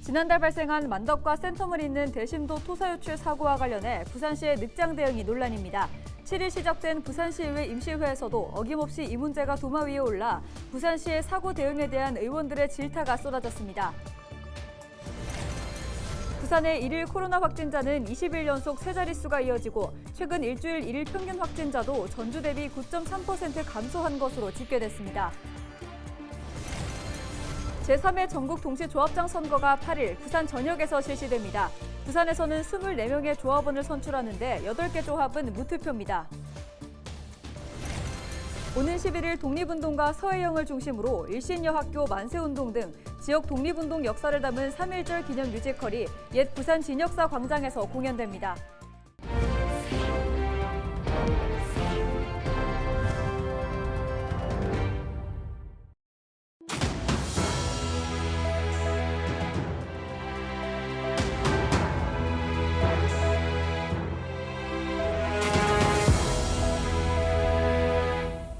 지난달 발생한 만덕과 센텀을 잇는 대심도 토사 유출 사고와 관련해 부산시의 늑장 대응이 논란입니다. 7일 시작된 부산시의회 임시회에서도 어김없이 이 문제가 도마 위에 올라 부산시의 사고 대응에 대한 의원들의 질타가 쏟아졌습니다. 부산의 일일 코로나 확진자는 20일 연속 세 자릿수가 이어지고 최근 일주일 일일 평균 확진자도 전주 대비 9.3% 감소한 것으로 집계됐습니다. 제3회 전국 동시조합장 선거가 8일 부산 전역에서 실시됩니다. 부산에서는 24명의 조합원을 선출하는데 8개 조합은 무투표입니다. 오는 11일 독립운동가 서해영을 중심으로 일신여학교 만세운동 등 지역 독립운동 역사를 담은 3.1절 기념 뮤지컬이 옛 부산 진역사 광장에서 공연됩니다.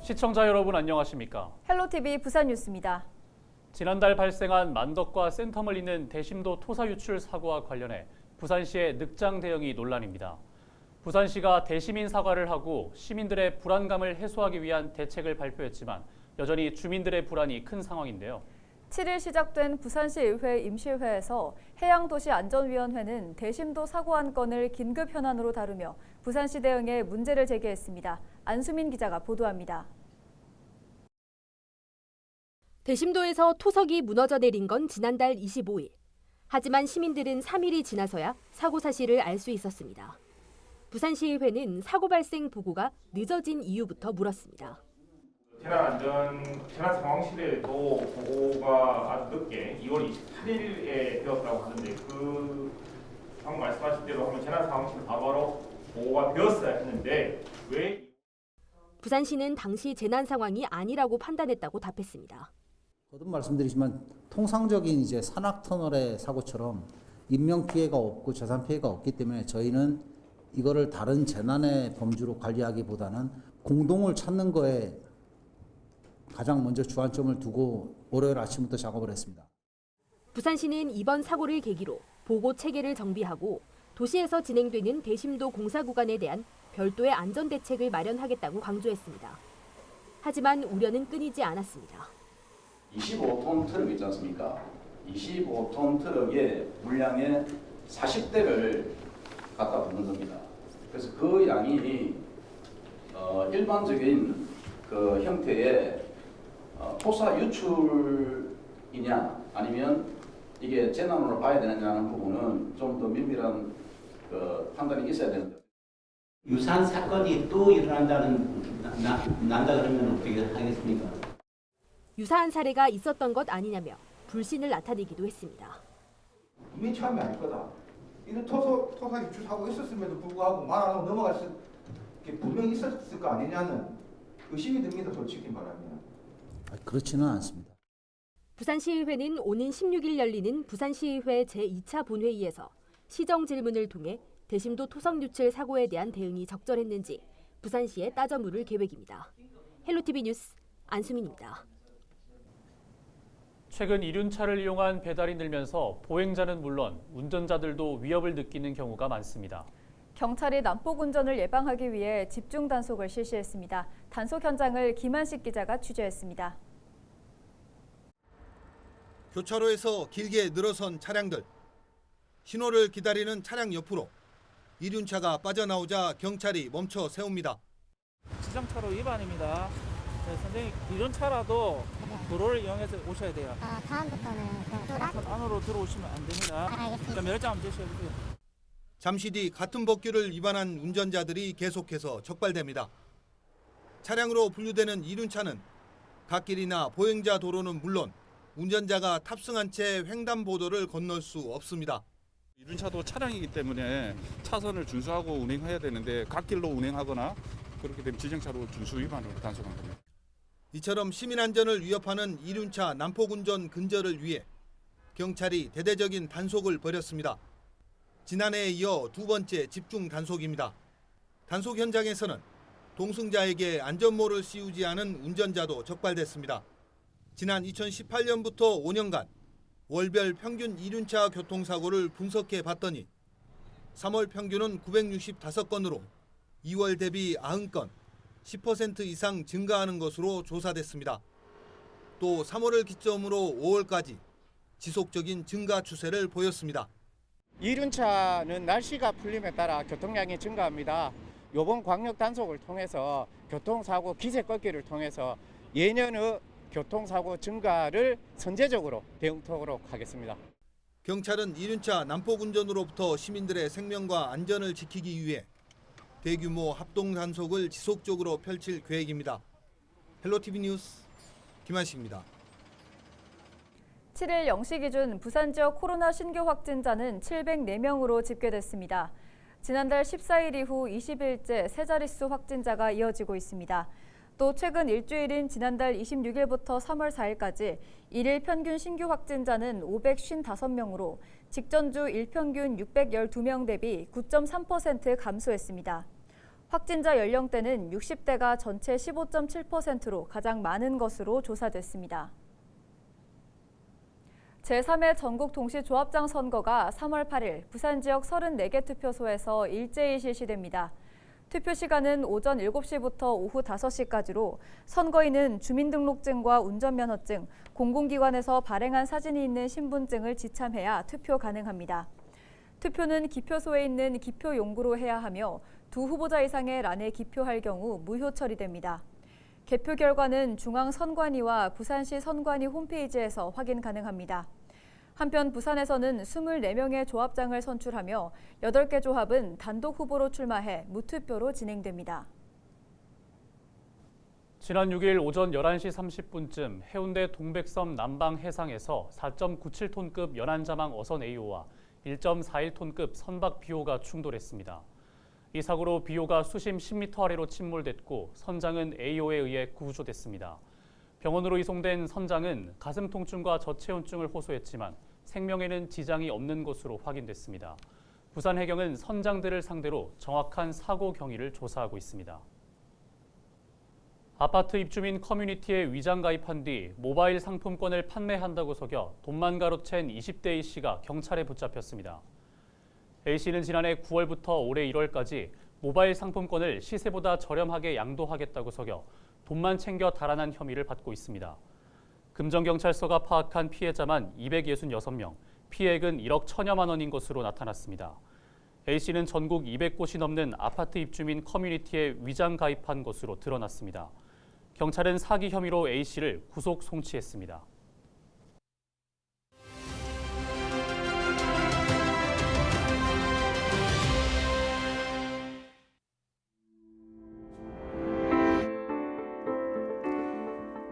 시청자 여러분 안녕하십니까? 헬로티비 부산뉴스입니다. 지난달 발생한 만덕과 센텀을 잇는 대심도 토사 유출 사고와 관련해 부산시의 늑장 대응이 논란입니다. 부산시가 대시민 사과를 하고 시민들의 불안감을 해소하기 위한 대책을 발표했지만 여전히 주민들의 불안이 큰 상황인데요. 7일 시작된 부산시의회 임시회에서 해양도시안전위원회는 대심도 사고 한 건을 긴급 현안으로 다루며 부산시 대응에 문제를 제기했습니다. 안수민 기자가 보도합니다. 대심도에서 토석이 무너져 내린 건 지난달 25일. 하지만 시민들은 3일이 지나서야 사고 사실을 알 수 있었습니다. 부산시의회는 사고 발생 보고가 늦어진 이유부터 물었습니다. 재난 상황실에도 보고가 아주 늦게 2월 28일에 되었다고 하는데 방금 말씀하신 대로 하면 재난 상황실 바로 보고가 되었어야 했는데 왜? 부산시는 당시 재난 상황이 아니라고 판단했다고 답했습니다. 거듭 말씀드리지만 통상적인 이제 산악터널의 사고처럼 인명 피해가 없고 재산 피해가 없기 때문에 저희는 이거를 다른 재난의 범주로 관리하기보다는 공동을 찾는 거에 가장 먼저 주안점을 두고 월요일 아침부터 작업을 했습니다. 부산시는 이번 사고를 계기로 보고 체계를 정비하고 도시에서 진행되는 대심도 공사 구간에 대한 별도의 안전 대책을 마련하겠다고 강조했습니다. 하지만 우려는 끊이지 않았습니다. 25톤 트럭 있지 않습니까? 25톤 트럭의 물량의 40대를 갖다 붙는 겁니다. 그래서 그 양이 일반적인 그 형태의 토사 유출이냐 아니면 이게 재난으로 봐야 되느냐는 부분은 좀 더 면밀한 그 판단이 있어야 되는데. 유사한 사건이 또 일어난다 그러면 어떻게 하겠습니까? 유사한 사례가 있었던 것 아니냐며 불신을 나타내기도 했습니다. 이게 처음이 아닐 거다. 이런 토사 유출 사고 있었음에도 불구하고 말 안 하고 넘어갔을 게 분명히 있었을 거 아니냐는 의심이 듭니다. 솔직히 말하면. 그렇지는 않습니다. 부산시의회는 오는 16일 열리는 부산시의회 제2차 본회의에서 시정 질문을 통해 대심도 토성 유출 사고에 대한 대응이 적절했는지 부산시에 따져 물을 계획입니다. 헬로티비 뉴스 안수민입니다. 최근 이륜차를 이용한 배달이 늘면서 보행자는 물론 운전자들도 위협을 느끼는 경우가 많습니다. 경찰이 난폭 운전을 예방하기 위해 집중 단속을 실시했습니다. 단속 현장을 김한식 기자가 취재했습니다. 교차로에서 길게 늘어선 차량들. 신호를 기다리는 차량 옆으로 이륜차가 빠져나오자 경찰이 멈춰 세웁니다. 지정차로 위반입니다. 네, 선생님 이륜차라도 도로를 이용해서 오셔야 돼요. 다음부터는 안으로 들어오시면 안 됩니다. 알겠습니다. 면허증 한번 제시해주세요. 잠시 뒤 같은 법규를 위반한 운전자들이 계속해서 적발됩니다. 차량으로 분류되는 이륜차는 갓길이나 보행자 도로는 물론 운전자가 탑승한 채 횡단보도를 건널 수 없습니다. 이륜차도 차량이기 때문에 차선을 준수하고 운행해야 되는데 갓길로 운행하거나 그렇게 되면 지정차로 준수 위반으로 단속한 겁니다. 이처럼 시민 안전을 위협하는 이륜차 난폭 운전 근절을 위해 경찰이 대대적인 단속을 벌였습니다. 지난해에 이어 두 번째 집중 단속입니다. 단속 현장에서는 동승자에게 안전모를 씌우지 않은 운전자도 적발됐습니다. 지난 2018년부터 5년간 월별 평균 이륜차 교통사고를 분석해 봤더니 3월 평균은 965건으로 2월 대비 90건, 10% 이상 증가하는 것으로 조사됐습니다. 또 3월을 기점으로 5월까지 지속적인 증가 추세를 보였습니다. 이륜차는 날씨가 풀림에 따라 교통량이 증가합니다. 이번 광역 단속을 통해서 교통사고 기세 꺾기를 통해서 예년의 교통사고 증가를 선제적으로 대응토록 하겠습니다. 경찰은 이륜차 난폭 운전으로부터 시민들의 생명과 안전을 지키기 위해 대규모 합동 단속을 지속적으로 펼칠 계획입니다. 헬로티비 뉴스 김한식입니다. 7일 0시 기준 부산 지역 코로나 신규 확진자는 704명으로 집계됐습니다. 지난달 14일 이후 20일째 세 자릿수 확진자가 이어지고 있습니다. 또 최근 일주일인 지난달 26일부터 3월 4일까지 일일 평균 신규 확진자는 555명으로 직전주 일평균 612명 대비 9.3% 감소했습니다. 확진자 연령대는 60대가 전체 15.7%로 가장 많은 것으로 조사됐습니다. 제3회 전국 동시조합장 선거가 3월 8일 부산 지역 34개 투표소에서 일제히 실시됩니다. 투표 시간은 오전 7시부터 오후 5시까지로 선거인은 주민등록증과 운전면허증, 공공기관에서 발행한 사진이 있는 신분증을 지참해야 투표 가능합니다. 투표는 기표소에 있는 기표용구로 해야 하며 두 후보자 이상의 란에 기표할 경우 무효 처리됩니다. 개표 결과는 중앙선관위와 부산시 선관위 홈페이지에서 확인 가능합니다. 한편 부산에서는 24명의 조합장을 선출하며 8개 조합은 단독 후보로 출마해 무투표로 진행됩니다. 지난 6일 오전 11시 30분쯤 해운대 동백섬 남방 해상에서 4.97톤급 연안자망 어선 A호와 1.41톤급 선박 B호가 충돌했습니다. 이 사고로 B호가 수심 10m 아래로 침몰됐고 선장은 A호에 의해 구조됐습니다. 병원으로 이송된 선장은 가슴 통증과 저체온증을 호소했지만 생명에는 지장이 없는 것으로 확인됐습니다. 부산해경은 선장들을 상대로 정확한 사고 경위를 조사하고 있습니다. 아파트 입주민 커뮤니티에 위장 가입한 뒤 모바일 상품권을 판매한다고 속여 돈만 가로챈 20대 A씨가 경찰에 붙잡혔습니다. A씨는 지난해 9월부터 올해 1월까지 모바일 상품권을 시세보다 저렴하게 양도하겠다고 속여 돈만 챙겨 달아난 혐의를 받고 있습니다. 금정경찰서가 파악한 피해자만 266명, 피해액은 1억 1천여만 원인 것으로 나타났습니다. A씨는 전국 200곳이 넘는 아파트 입주민 커뮤니티에 위장 가입한 것으로 드러났습니다. 경찰은 사기 혐의로 A씨를 구속 송치했습니다.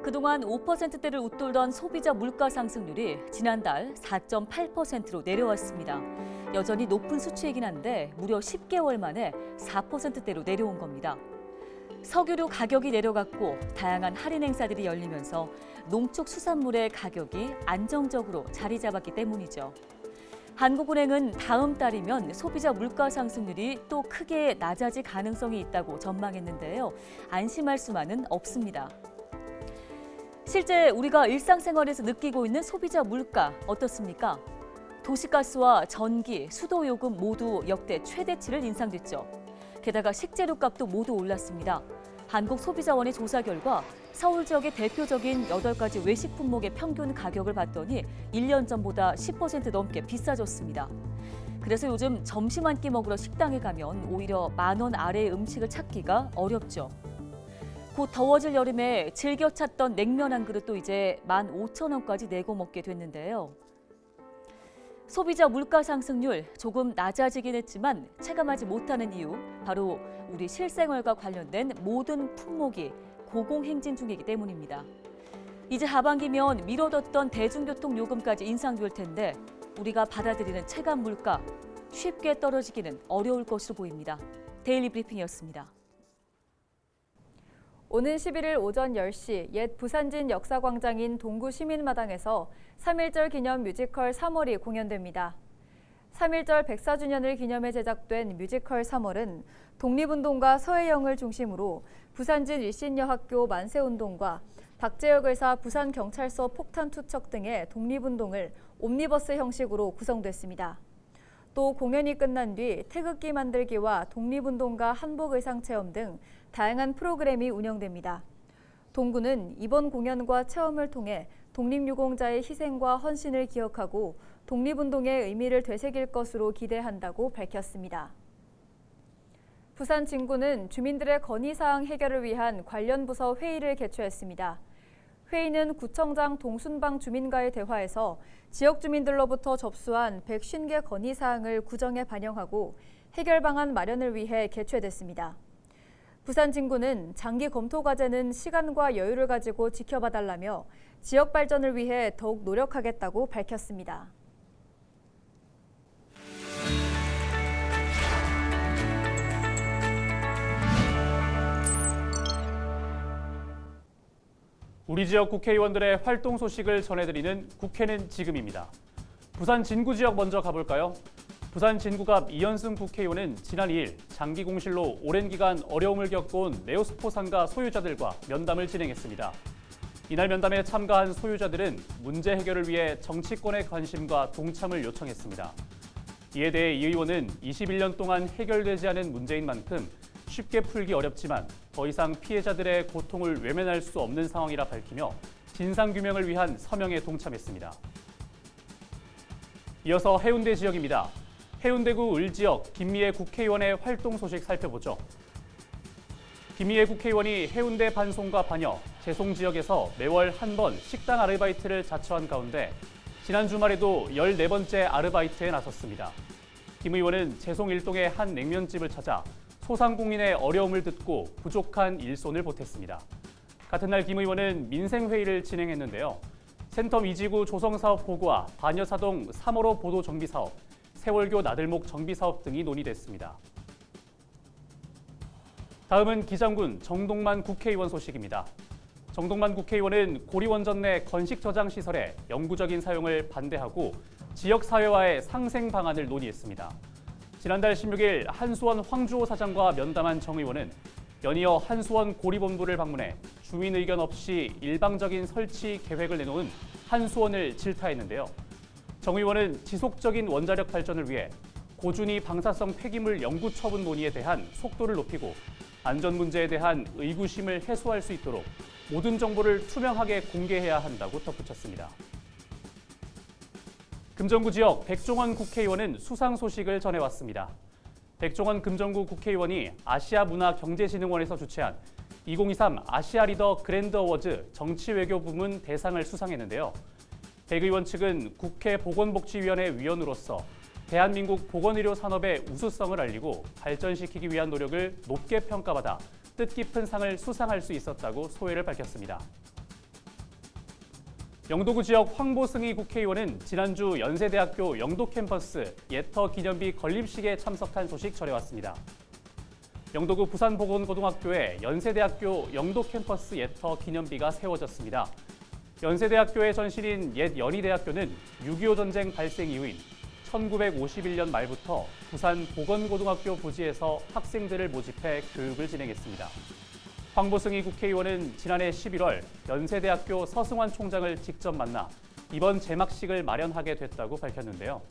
그동안 5%대를 웃돌던 소비자 물가 상승률이 지난달 4.8%로 내려왔습니다. 여전히 높은 수치이긴 한데 무려 10개월 만에 4%대로 내려온 겁니다. 석유류 가격이 내려갔고 다양한 할인 행사들이 열리면서 농축수산물의 가격이 안정적으로 자리 잡았기 때문이죠. 한국은행은 다음 달이면 소비자 물가 상승률이 또 크게 낮아질 가능성이 있다고 전망했는데요. 안심할 수만은 없습니다. 실제 우리가 일상생활에서 느끼고 있는 소비자 물가 어떻습니까? 도시가스와 전기, 수도요금 모두 역대 최대치를 인상됐죠. 게다가 식재료 값도 모두 올랐습니다. 한국소비자원의 조사 결과 서울 지역의 대표적인 8가지 외식 품목의 평균 가격을 봤더니 1년 전보다 10% 넘게 비싸졌습니다. 그래서 요즘 점심 한 끼 먹으러 식당에 가면 오히려 10,000원 아래의 음식을 찾기가 어렵죠. 곧 더워질 여름에 즐겨 찾던 냉면 한 그릇도 이제 15,000원까지 내고 먹게 됐는데요. 소비자 물가 상승률 조금 낮아지긴 했지만 체감하지 못하는 이유, 바로 우리 실생활과 관련된 모든 품목이 고공행진 중이기 때문입니다. 이제 하반기면 미뤄뒀던 대중교통 요금까지 인상될 텐데 우리가 받아들이는 체감 물가 쉽게 떨어지기는 어려울 것으로 보입니다. 데일리 브리핑이었습니다. 오는 11일 오전 10시 옛 부산진 역사광장인 동구시민마당에서 3.1절 기념 뮤지컬 3월이 공연됩니다. 3.1절 104주년을 기념해 제작된 뮤지컬 3월은 독립운동가 서혜영을 중심으로 부산진 일신여학교 만세운동과 박재혁 의사 부산경찰서 폭탄 투척 등의 독립운동을 옴니버스 형식으로 구성됐습니다. 또 공연이 끝난 뒤 태극기 만들기와 독립운동가 한복 의상 체험 등 다양한 프로그램이 운영됩니다. 동구는 이번 공연과 체험을 통해 독립유공자의 희생과 헌신을 기억하고 독립운동의 의미를 되새길 것으로 기대한다고 밝혔습니다. 부산 진구는 주민들의 건의사항 해결을 위한 관련 부서 회의를 개최했습니다. 회의는 구청장 동순방 주민과의 대화에서 지역 주민들로부터 접수한 150개 건의사항을 구정에 반영하고 해결 방안 마련을 위해 개최됐습니다. 부산 진구는 장기 검토 과제는 시간과 여유를 가지고 지켜봐달라며 지역 발전을 위해 더욱 노력하겠다고 밝혔습니다. 우리 지역 국회의원들의 활동 소식을 전해드리는 국회는 지금입니다. 부산 진구 지역 먼저 가볼까요? 부산 진구갑 이현승 국회의원은 지난 2일 장기 공실로 오랜 기간 어려움을 겪어온 네오스포 상가 소유자들과 면담을 진행했습니다. 이날 면담에 참가한 소유자들은 문제 해결을 위해 정치권의 관심과 동참을 요청했습니다. 이에 대해 이 의원은 21년 동안 해결되지 않은 문제인 만큼 쉽게 풀기 어렵지만 더 이상 피해자들의 고통을 외면할 수 없는 상황이라 밝히며 진상규명을 위한 서명에 동참했습니다. 이어서 해운대 지역입니다. 해운대구 을지역 김미애 국회의원의 활동 소식 살펴보죠. 김미애 국회의원이 해운대 반송과 반여, 재송 지역에서 매월 한 번 식당 아르바이트를 자처한 가운데 지난 주말에도 14번째 아르바이트에 나섰습니다. 김 의원은 재송 일동의 한 냉면집을 찾아 소상공인의 어려움을 듣고 부족한 일손을 보탰습니다. 같은 날 김 의원은 민생회의를 진행했는데요. 센텀 이지구 조성사업 보고와 반여사동 3호로 보도 정비사업, 세월교 나들목 정비사업 등이 논의됐습니다. 다음은 기장군 정동만 국회의원 소식입니다. 정동만 국회의원은 고리원전 내 건식 저장 시설의 영구적인 사용을 반대하고 지역사회와의 상생 방안을 논의했습니다. 지난달 16일 한수원 황주호 사장과 면담한 정 의원은 연이어 한수원 고리본부를 방문해 주민 의견 없이 일방적인 설치 계획을 내놓은 한수원을 질타했는데요. 정 의원은 지속적인 원자력 발전을 위해 고준위 방사성 폐기물 영구 처분 논의에 대한 속도를 높이고 안전 문제에 대한 의구심을 해소할 수 있도록 모든 정보를 투명하게 공개해야 한다고 덧붙였습니다. 금정구 지역 백종원 국회의원은 수상 소식을 전해왔습니다. 백종원 금정구 국회의원이 아시아문화경제진흥원에서 주최한 2023 아시아 리더 그랜드 어워즈 정치외교 부문 대상을 수상했는데요. 백 의원 측은 국회 보건복지위원회 위원으로서 대한민국 보건의료 산업의 우수성을 알리고 발전시키기 위한 노력을 높게 평가받아 뜻깊은 상을 수상할 수 있었다고 소회를 밝혔습니다. 영도구 지역 황보승희 국회의원은 지난주 연세대학교 영도 캠퍼스 예터 기념비 건립식에 참석한 소식 전해왔습니다. 영도구 부산보건고등학교에 연세대학교 영도 캠퍼스 예터 기념비가 세워졌습니다. 연세대학교의 전신인 옛 연희대학교는 6.25 전쟁 발생 이후인 1951년 말부터 부산보건고등학교 부지에서 학생들을 모집해 교육을 진행했습니다. 황보승희 국회의원은 지난해 11월 연세대학교 서승환 총장을 직접 만나 이번 개막식을 마련하게 됐다고 밝혔는데요.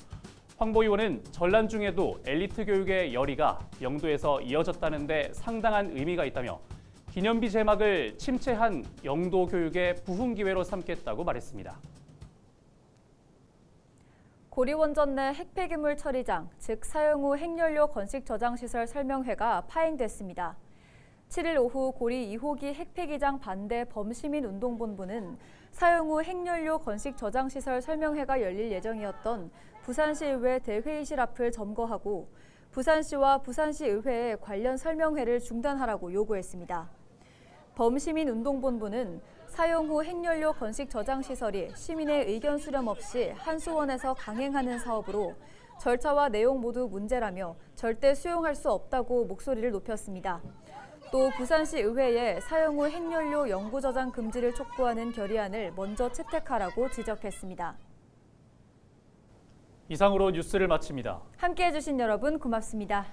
황보 의원은 전란 중에도 엘리트 교육의 열의가 영도에서 이어졌다는 데 상당한 의미가 있다며 기념비 개막을 침체한 영도 교육의 부흥 기회로 삼겠다고 말했습니다. 고리원전 내 핵폐기물 처리장, 즉 사용 후 핵연료 건식 저장시설 설명회가 파행됐습니다. 7일 오후 고리 2호기 핵폐기장 반대 범시민운동본부는 사용 후 핵연료 건식 저장시설 설명회가 열릴 예정이었던 부산시의회 대회의실 앞을 점거하고 부산시와 부산시의회에 관련 설명회를 중단하라고 요구했습니다. 범시민운동본부는 사용 후 핵연료 건식 저장시설이 시민의 의견 수렴 없이 한수원에서 강행하는 사업으로 절차와 내용 모두 문제라며 절대 수용할 수 없다고 목소리를 높였습니다. 또 부산시 의회에 사용 후 핵연료 영구 저장 금지를 촉구하는 결의안을 먼저 채택하라고 지적했습니다. 이상으로 뉴스를 마칩니다. 함께해 주신 여러분 고맙습니다.